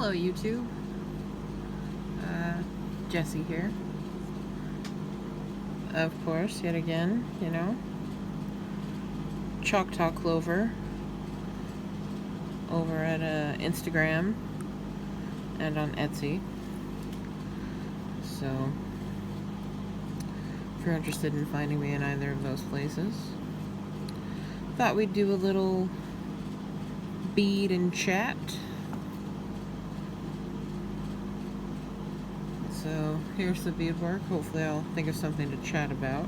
Hello YouTube, Jessie here. Of course, yet again, you know, ChoctawClover over at Instagram and on Etsy. So, if you're interested in finding me in either of those places, thought we'd do a little bead and chat. So here's the beadwork. Hopefully I'll think of something to chat about.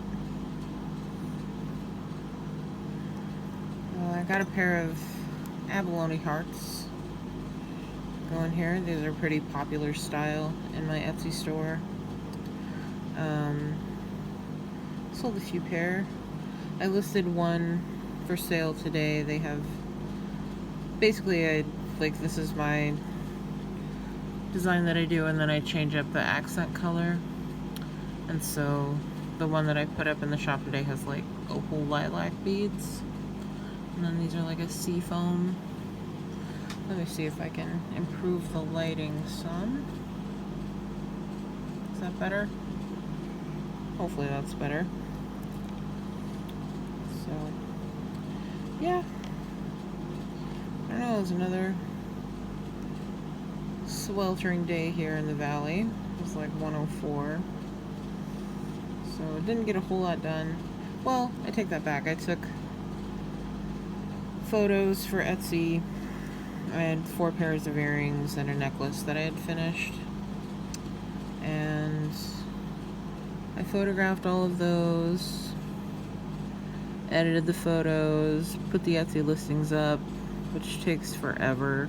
I got a pair of Abalone hearts going here. These are pretty popular style in my Etsy store. Sold a few pair. I listed one for sale today. They have basically this is my design that I do, and then I change up the accent color, and so the one that I put up in the shop today has like opal lilac beads, and then these are like a sea foam. Let me see if I can improve the lighting some. Is that better? Hopefully that's better. So yeah, I don't know, there's another sweltering day here in the valley. It was like 104. So it didn't get a whole lot done. Well, I take that back. I took photos for Etsy. I had 4 pairs of earrings and a necklace that I had finished. And I photographed all of those, edited the photos, put the Etsy listings up, which takes forever.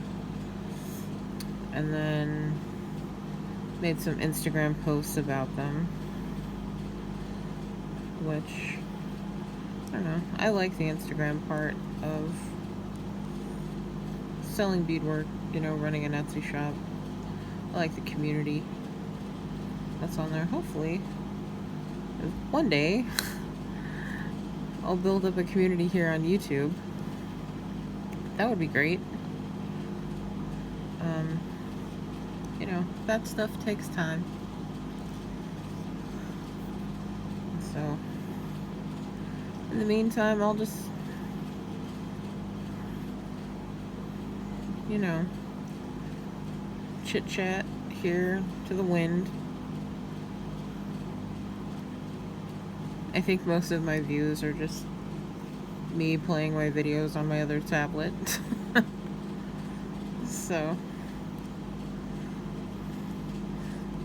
And then made some Instagram posts about them, which, I don't know, I like the Instagram part of selling beadwork, you know, running an Etsy shop. I like the community that's on there. Hopefully, one day, I'll build up a community here on YouTube. That would be great. You know, that stuff takes time. So, in the meantime, I'll just, you know, chit-chat here to the wind. I think most of my views are just me playing my videos on my other tablet. So,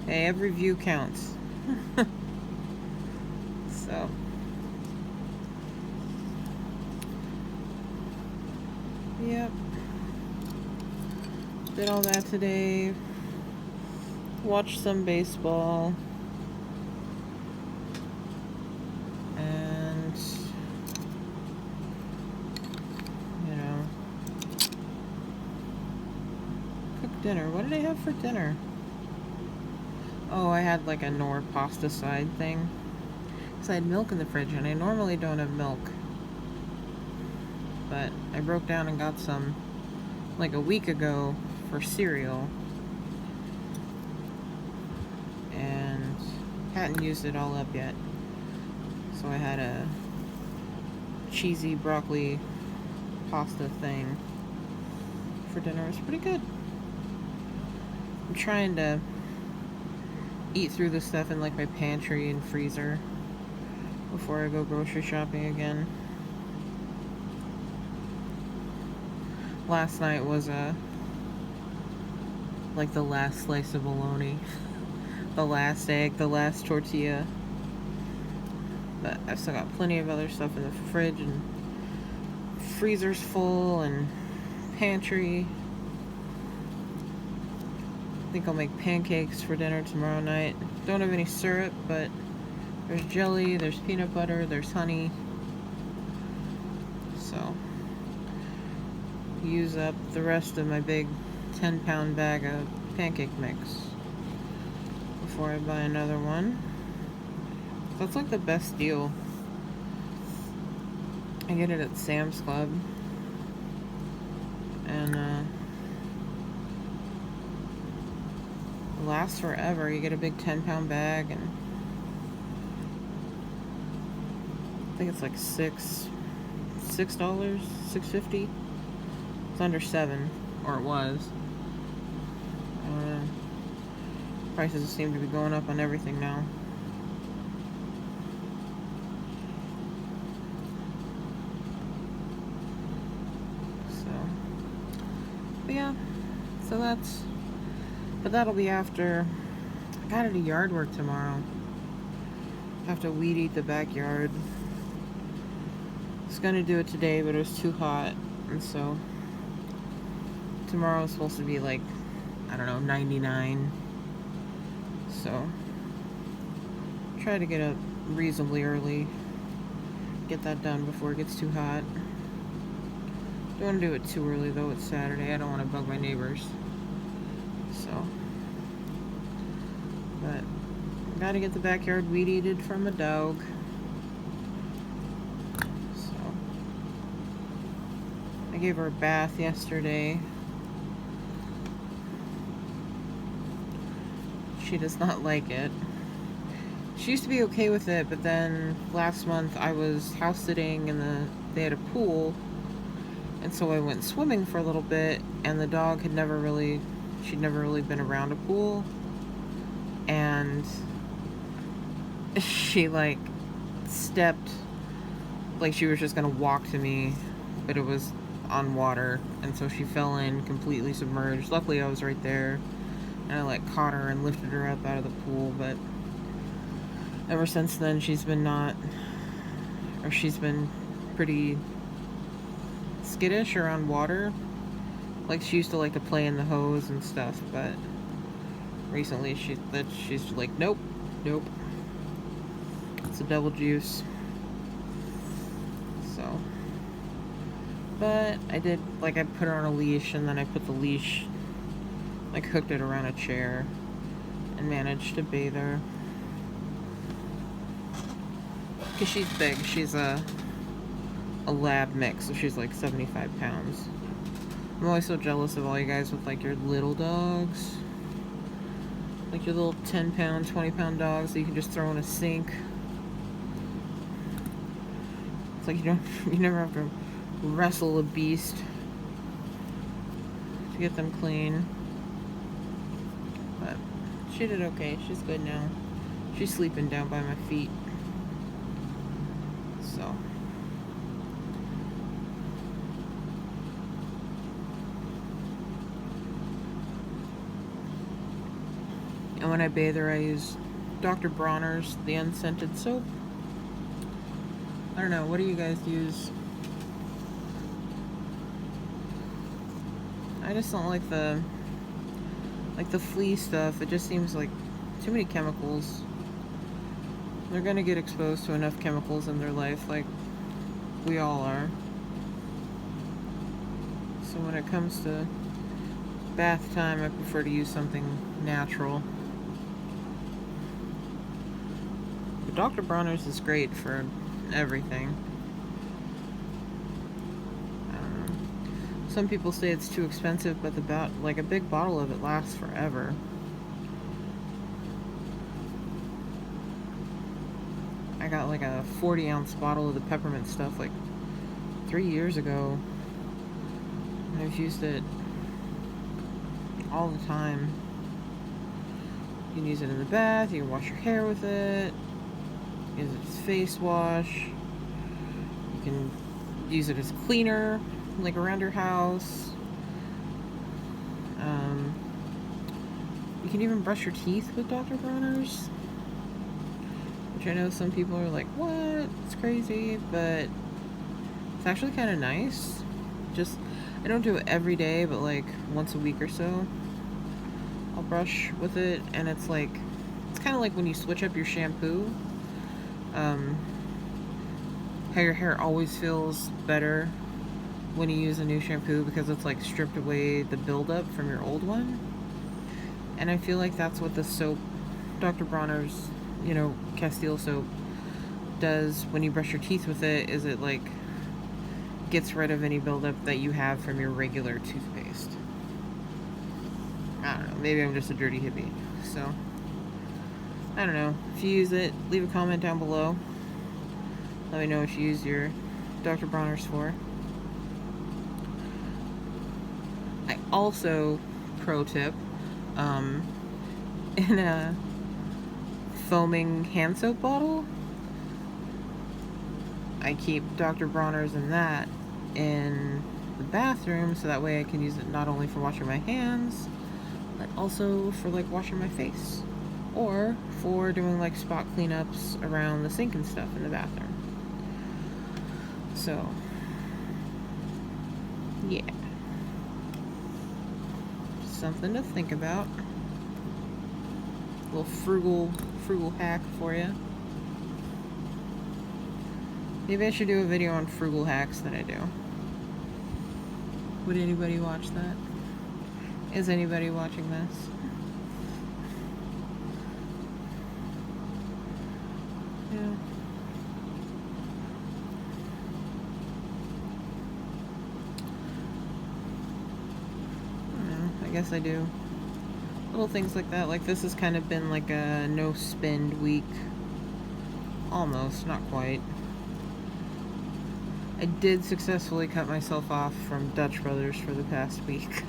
hey, every view counts. So, yep. Did all that today. Watched some baseball. And, you know, cooked dinner. What did I have for dinner? Oh, I had like a Knorr pasta side thing. Because I had milk in the fridge, and I normally don't have milk. But I broke down and got some like a week ago for cereal. And hadn't used it all up yet. So I had a cheesy broccoli pasta thing for dinner. It was pretty good. I'm trying to eat through the stuff in like my pantry and freezer before I go grocery shopping again. Last night was like the last slice of bologna, the last egg, the last tortilla. But I've still got plenty of other stuff in the fridge, and freezer's full, and pantry. I think I'll make pancakes for dinner tomorrow night. Don't have any syrup, but there's jelly, there's peanut butter, there's honey. So, use up the rest of my big 10-pound bag of pancake mix before I buy another one. That's like the best deal. I get it at Sam's Club. And lasts forever. You get a big 10-pound bag, and I think it's like $6, $6.50. It's under $7, or it was. Prices seem to be going up on everything now. So, but yeah, so but that'll be after. I gotta do yard work tomorrow. I have to weed eat the backyard. I was gonna do it today, but it was too hot, and so tomorrow's supposed to be like, I don't know, 99. So try to get up reasonably early, get that done before it gets too hot. Don't want to do it too early though. It's Saturday. I don't want to bug my neighbors. So, but gotta get the backyard weed eated from a dog. So I gave her a bath yesterday. She does not like it. She used to be okay with it, but then last month I was house sitting and they had a pool, and so I went swimming for a little bit, and the dog she'd never really been around a pool, and she like stepped, like she was just gonna walk to me, but it was on water, and so she fell in completely submerged. Luckily I was right there, and I like caught her and lifted her up out of the pool. But ever since then she's been pretty skittish around water. Like she used to like to play in the hose and stuff, but recently she's like, nope, it's a devil juice. So, but I did, like, I put her on a leash, and then I put the leash, like, hooked it around a chair and managed to bathe her. Because she's big. She's a lab mix, so she's like 75 pounds. I'm always so jealous of all you guys with like your little dogs. Like your little 10-pound, 20-pound dogs that you can just throw in a sink. It's like you never have to wrestle a beast to get them clean. But she did okay. She's good now. She's sleeping down by my feet. So. And when I bathe her, I use Dr. Bronner's, the unscented soap. I don't know, what do you guys use? I just don't like the flea stuff. It just seems like too many chemicals. They're gonna get exposed to enough chemicals in their life, like we all are. So when it comes to bath time, I prefer to use something natural. But Dr. Bronner's is great for everything. I don't know. Some people say it's too expensive, but like a big bottle of it lasts forever. I got like a 40-ounce bottle of the peppermint stuff like 3 years ago. And I've used it all the time. You can use it in the bath, you can wash your hair with it, use it as face wash, you can use it as cleaner, like around your house. You can even brush your teeth with Dr. Bronner's, which I know some people are like, what? It's crazy, but it's actually kind of nice. Just, I don't do it every day, but like once a week or so, I'll brush with it, and it's kind of like when you switch up your shampoo, how your hair always feels better when you use a new shampoo because it's like stripped away the buildup from your old one. And I feel like that's what the soap, Dr. Bronner's, Castile soap, does when you brush your teeth with it, is it like gets rid of any buildup that you have from your regular toothpaste. I don't know, maybe I'm just a dirty hippie. so I don't know. If you use it, leave a comment down below. Let me know what you use your Dr. Bronner's for. I also, pro tip, in a foaming hand soap bottle, I keep Dr. Bronner's in that in the bathroom, so that way I can use it not only for washing my hands, but also for like washing my face, or for doing like spot cleanups around the sink and stuff in the bathroom. So yeah, something to think about. A little frugal hack for you. Maybe I should do a video on frugal hacks that I do. Would anybody watch that? Is anybody watching this? Yeah. I don't know. I guess I do. Little things like that. Like this has kind of been like a no spend week. Almost, not quite. I did successfully cut myself off from Dutch Brothers for the past week.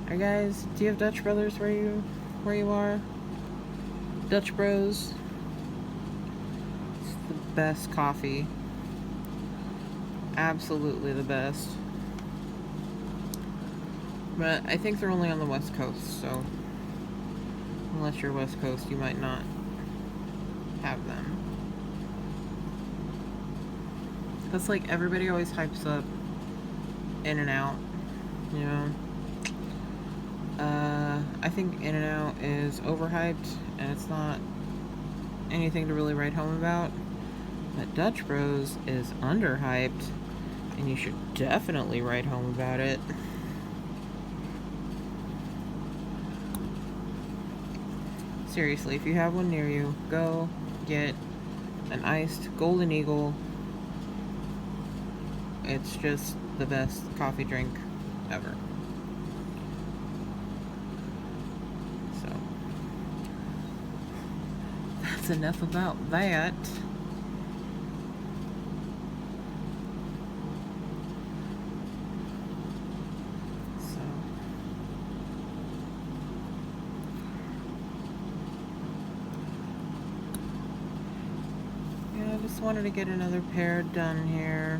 Alright guys, do you have Dutch Brothers where you are? Dutch Bros. It's the best coffee. Absolutely the best. But I think they're only on the West Coast, so unless you're West Coast, you might not have them. That's like everybody always hypes up In-N-Out, you know. I think In-N-Out is overhyped and it's not anything to really write home about. But Dutch Bros is underhyped and you should definitely write home about it. Seriously, if you have one near you, go get an iced Golden Eagle. It's just the best coffee drink ever. So, that's enough about that. So, yeah, I just wanted to get another pair done here.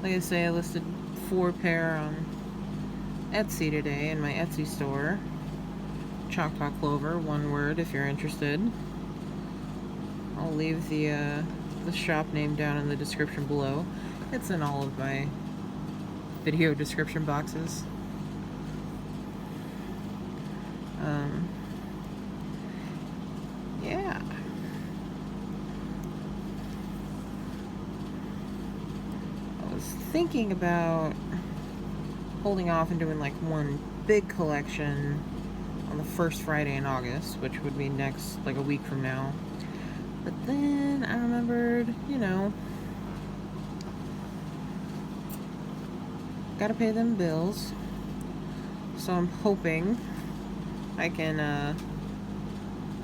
Like I say, I listed 4 pair on Etsy today in my Etsy store. ChoctawClover, one word if you're interested. I'll leave the shop name down in the description below. It's in all of my video description boxes. Yeah. Thinking about holding off and doing like one big collection on the first Friday in August, which would be next, like a week from now. But then I remembered, you know, gotta pay them bills. So I'm hoping I can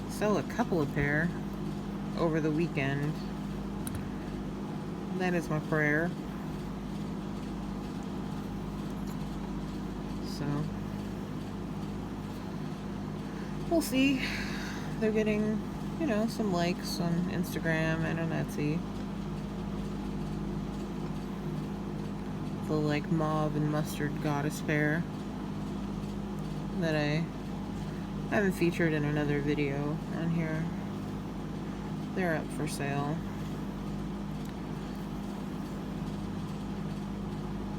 sell a couple of pair over the weekend. That is my prayer. So we'll see. They're getting, you know, some likes on Instagram and on Etsy. The like mauve and mustard goddess pair that I haven't featured in another video on here. They're up for sale.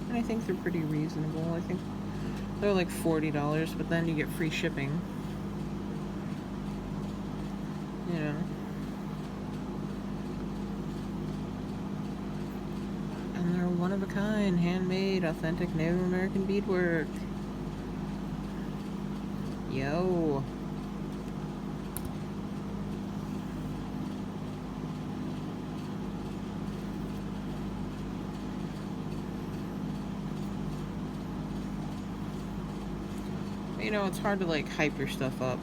And I think they're pretty reasonable. I think they're like $40, but then you get free shipping. You know. And they're one of a kind, handmade, authentic Native American beadwork. Yo. You know, it's hard to like hype your stuff up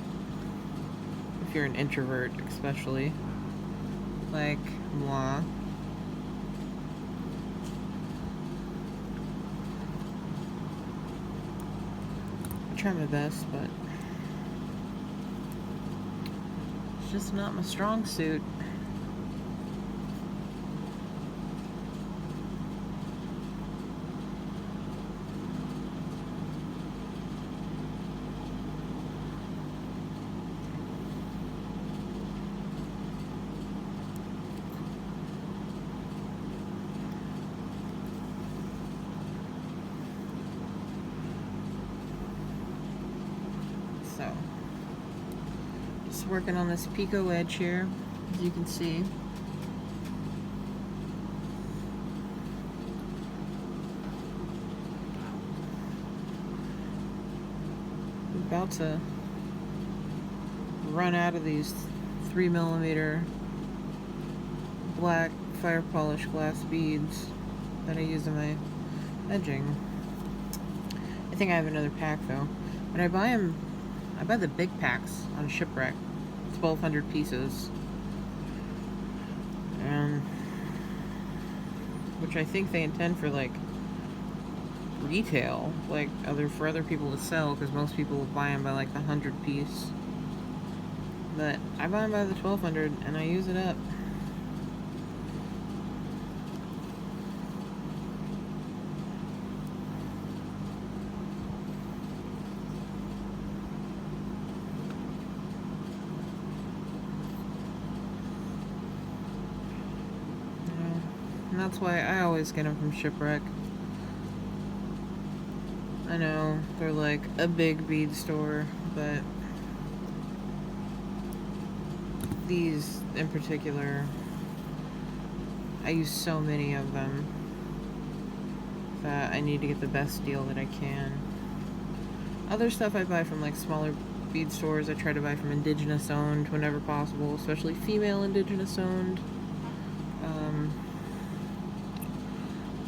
if you're an introvert, especially like moi. I try my best, but it's just not my strong suit. So, just working on this Picot edge here, as you can see. I'm about to run out of these 3mm black fire polish glass beads that I use in my edging. I think I have another pack though, but I buy the big packs on Shipwreck, 1,200 pieces, and which I think they intend for like retail, like for other people to sell, because most people will buy them by like the 100 piece. But I buy them by the 1,200 and I use it up. And that's why I always get them from Shipwreck. I know they're like a big bead store, but these in particular, I use so many of them that I need to get the best deal that I can. Other stuff I buy from like smaller bead stores. I try to buy from indigenous owned whenever possible, especially female indigenous owned.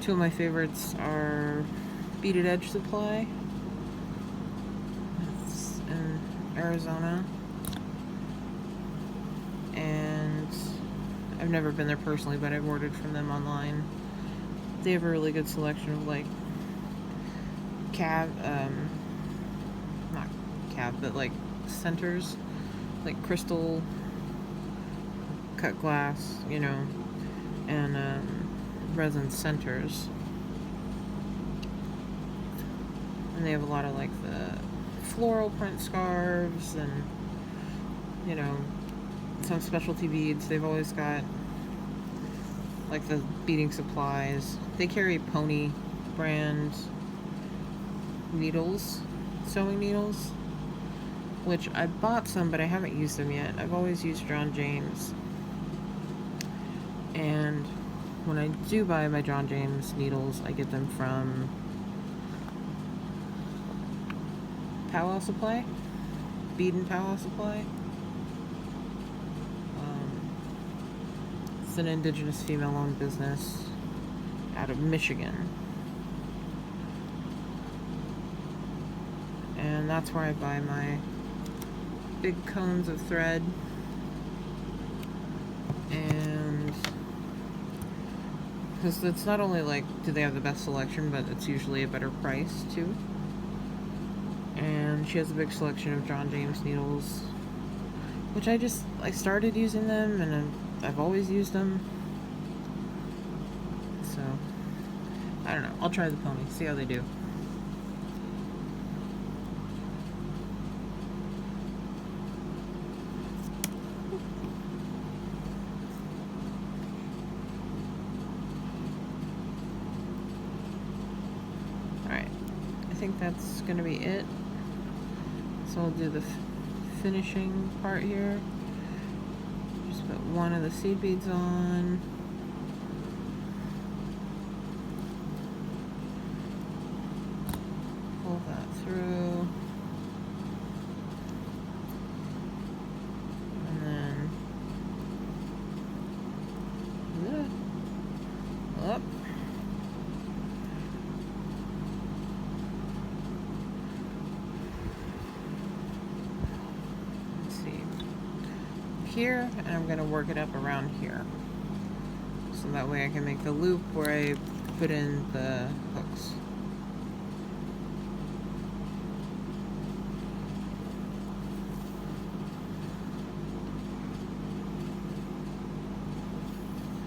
Two of my favorites are Beaded Edge Supply. It's in Arizona. And I've never been there personally, but I've ordered from them online. They have a really good selection of like not cab, but like centers, like crystal cut glass, you know, and resin centers. And they have a lot of like the floral print scarves and, you know, some specialty beads. They've always got like the beading supplies. They carry Pony brand needles, sewing needles, which I bought some, but I haven't used them yet. I've always used John James. And when I do buy my John James needles, I get them from Powwow Supply, Bead and Powwow Supply. It's an indigenous female-owned business out of Michigan. And that's where I buy my big cones of thread. And because it's not only like, do they have the best selection, but it's usually a better price too. And she has a big selection of John James needles, which I started using them, and I've always used them. So, I don't know. I'll try the Pony, see how they do. Alright, I think that's going to be it. So I'll do the finishing part here. Just put one of the seed beads on. Pull that through. And then up. here, and I'm going to work it up around here. So that way I can make the loop where I put in the hooks.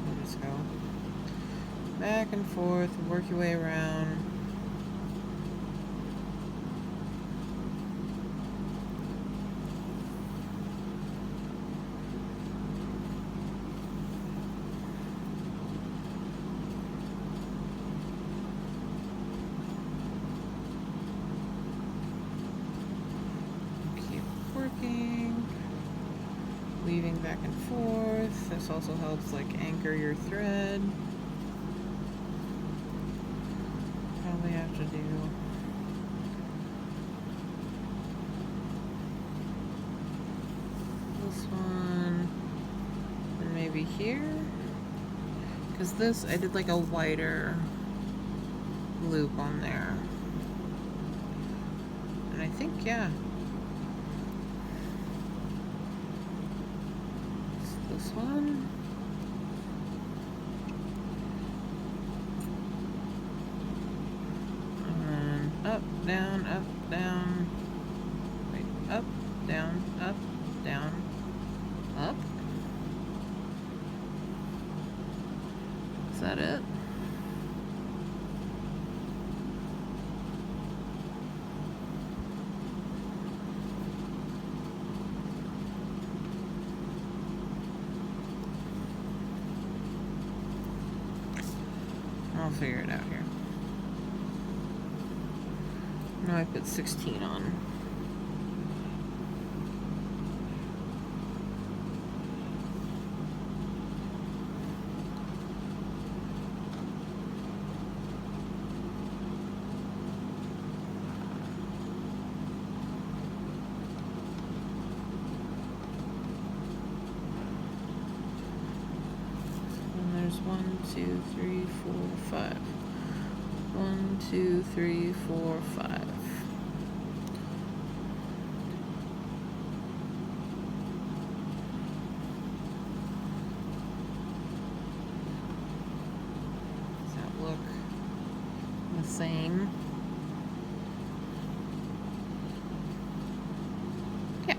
So just go back and forth, work your way around. Working, weaving back and forth. This also helps like anchor your thread. Probably have to do this one and maybe here, because this I did like a wider loop on there, and I think, yeah, this one. And then up, down, wait, up, down, up, up. Is that it? I'll figure it out here. Now I put 16 on. And there's 1, 2, 3, 4, 5. 1, 2, 3, 4, 5. Does that look the same? Yeah.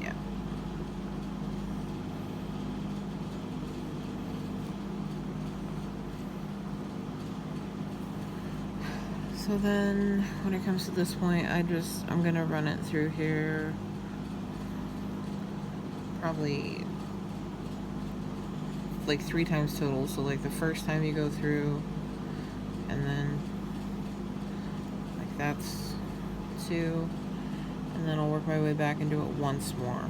Yeah. So then when it comes to this point, I'm gonna run it through here probably like 3 times total. So like the first time you go through, and then like that's 2, and then I'll work my way back and do it once more.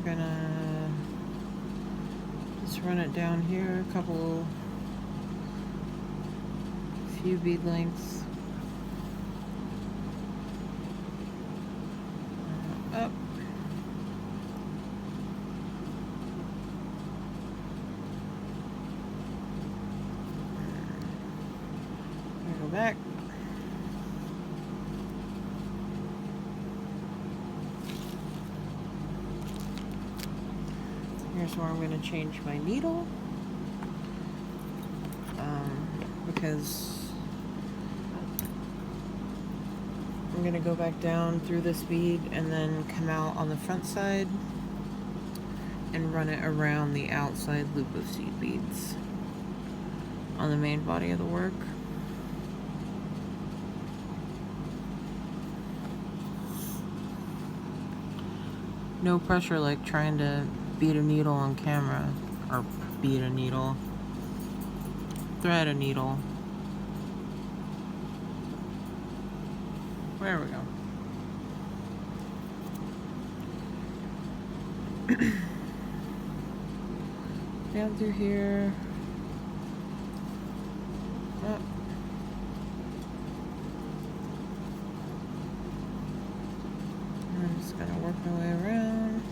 Gonna just run it down here, few bead lengths up, Go back. Here's where I'm going to change my needle, because I'm going to go back down through this bead and then come out on the front side and run it around the outside loop of seed beads on the main body of the work. No pressure like trying to bead a needle on camera, or bead a needle, thread a needle. There we go. Down through here. Up. I'm just gonna work my way around.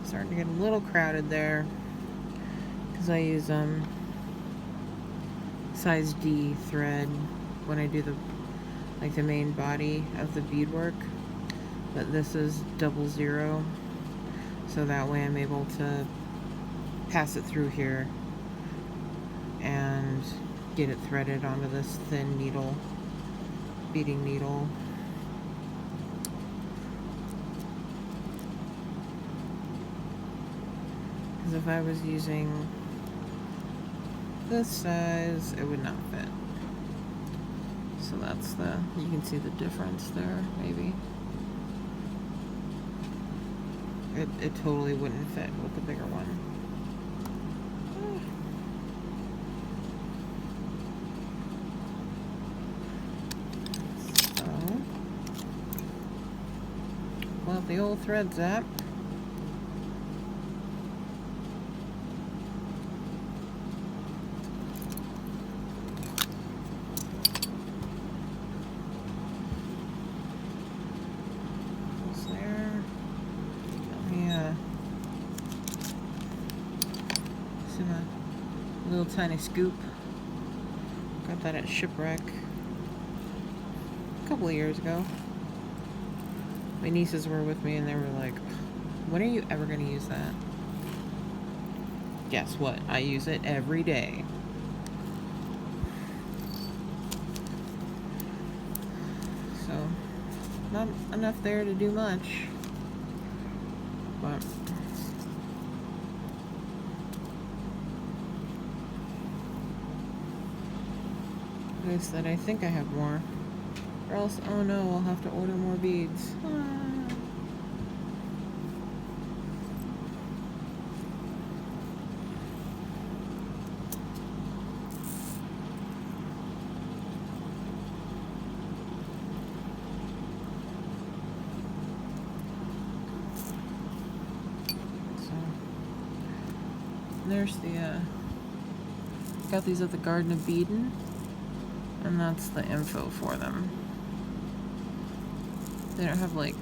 Starting to get a little crowded there because I use size D thread when I do the main body of the beadwork, but this is 00, so that way I'm able to pass it through here and get it threaded onto this thin needle, beading needle. Because if I was using this size, it would not fit. So that's you can see the difference there, maybe. It totally wouldn't fit with the bigger one. So, well, the old thread zap. Little tiny scoop. Got that at Shipwreck a couple of years ago. My nieces were with me and they were like, when are you ever going to use that? Guess what? I use it every day. So, not enough there to do much. But that I think I have more, or else, oh no, I'll have to order more beads. So there's got these at the Garden of Beading. And that's the info for them. They don't have like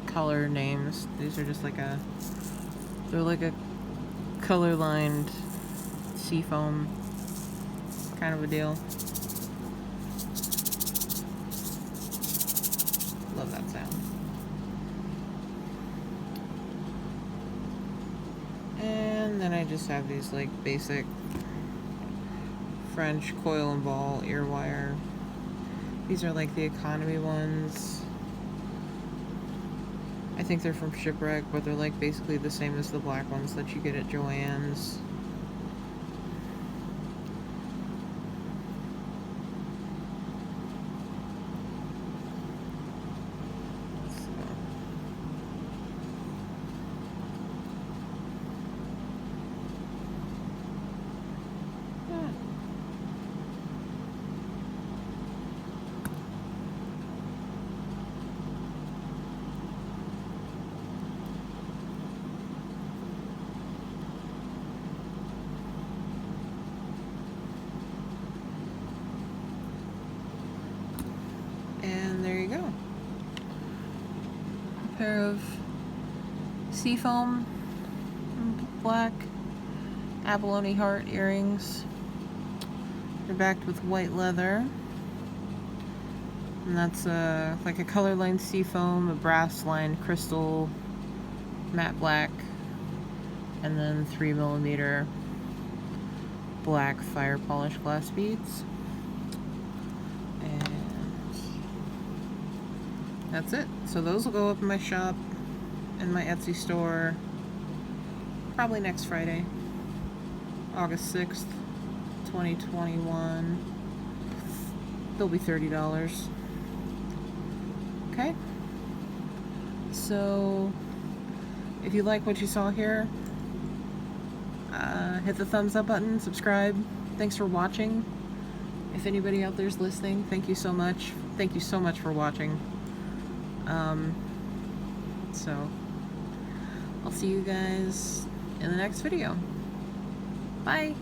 color names. These are just they're like a color lined seafoam kind of a deal. Love that sound. And then I just have these like basic French coil and ball ear wire. These are like the economy ones. I think they're from Shipwreck, but they're like basically the same as the black ones that you get at Joann's. So, pair of seafoam black abalone heart earrings. They're backed with white leather. And that's like a color line seafoam, a brass line crystal matte black, and then 3mm black fire polished glass beads. And that's it. So those will go up in my shop, in my Etsy store, probably next Friday, August 6th, 2021. They'll be $30. Okay? So, if you like what you saw here, hit the thumbs up button, subscribe. Thanks for watching. If anybody out there's listening, thank you so much. Thank you so much for watching. So, I'll see you guys in the next video. Bye!